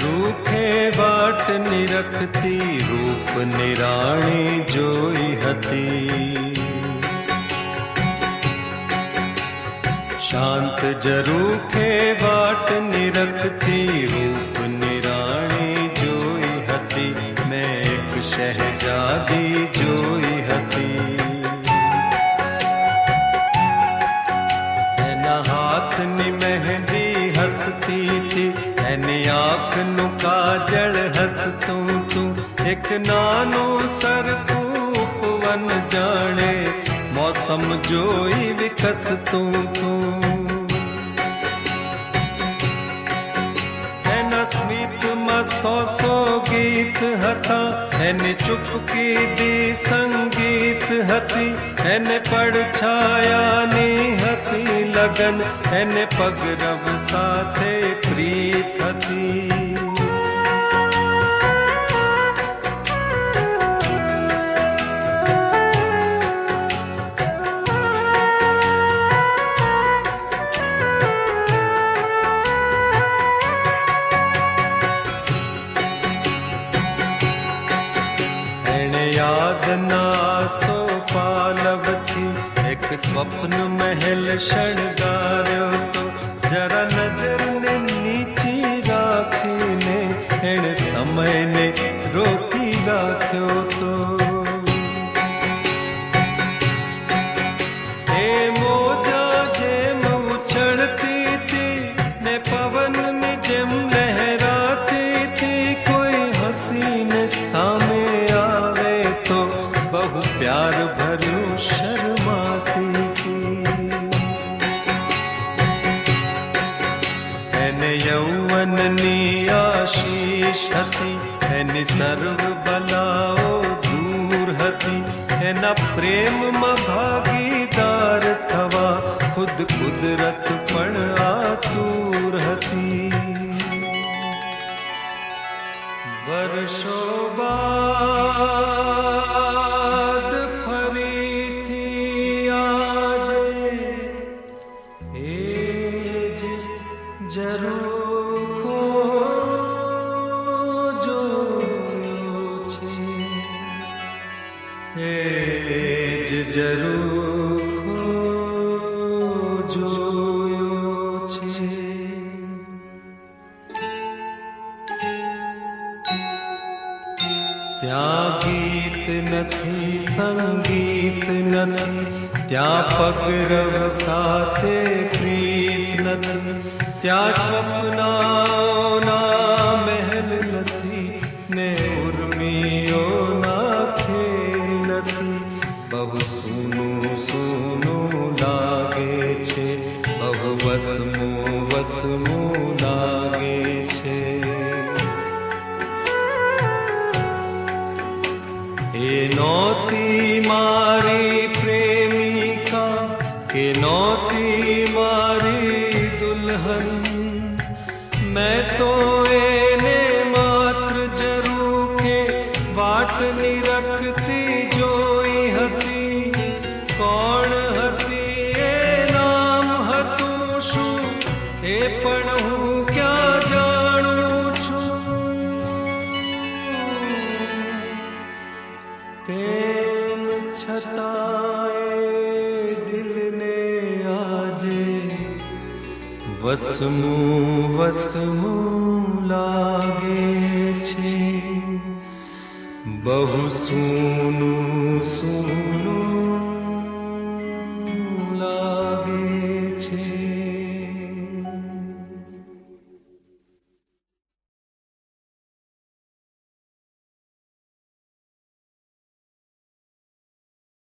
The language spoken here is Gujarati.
રૂખે વાટ નિરખતી રૂપ નિરાણી જોઈ હતી. શાંત જરૂખે વાટ નિરખતી રૂપ નિરાણી જોઈ હતી. મેં એક શહેજાદી જોઈ હતી. એના હાથની મહેંદી હસતી થી, એની આંખનું કાજળ હસતું તું. એક નાનું સરખું ઉપવન જાણે મૌસમ જોઈ વિકસતું તું. એના સ્મિતમાં 100 ગીત હતા. એની ચૂપકી દી સંગીત હતી. એને પડછાયાની હતી લગન. એને પગરવ સાથે પ્રીત હતી. યાદના સોપાલવથી એક સ્વપ્ન મહેલ શણગાર્યો તો. જરા નજરને નીચી રાખીને એણે સમયને રોકી રાખ્યો તો. એ મોજા જેમ ઉછળતી હતી ને પવનની જેમ લહેરાતી હતી. કોઈ હસીને સામે બહુ પ્યાર ભર્યું શર્માતી હતી. એને યૌવનની આશીષ હતી. એની સર્વ બલાઓ દૂર હતી. એના પ્રેમમાં ભાગીદાર થવા ખુદ કુદરત પણ આતુર હતી. વર્ષો બાદ ફરીથી આજે એ જ ઝરૂખો જોયો છે. એ જ ઝરૂખો જોયો છે. ત્યાં ગીત નથી, સંગીત નથી. ત્યાં પગરવ સાથે પ્રીત નથી. ત્યાં સ્વપ્નાઓના મહેલ નથી ને ઉર્મિઓના ખેલ નથી. બહુ સૂનું સૂનું લાગે છે. બહુ વસમું વસમું લાગે છે. એ નહોતી મારી પ્રેમિકા કે નહોતી મારી દુલ્હન. મેં તો એને માત્ર જરૂખે વાટ નિરખતી જોઈ હતી. કોણ હતી એ નામ હતું શું એ પણ હું ક્યાં જાણું છું. તેમ છતાંય દિલને આજે વસમું વસમું લાગે છે. બહુ સૂનું સૂનું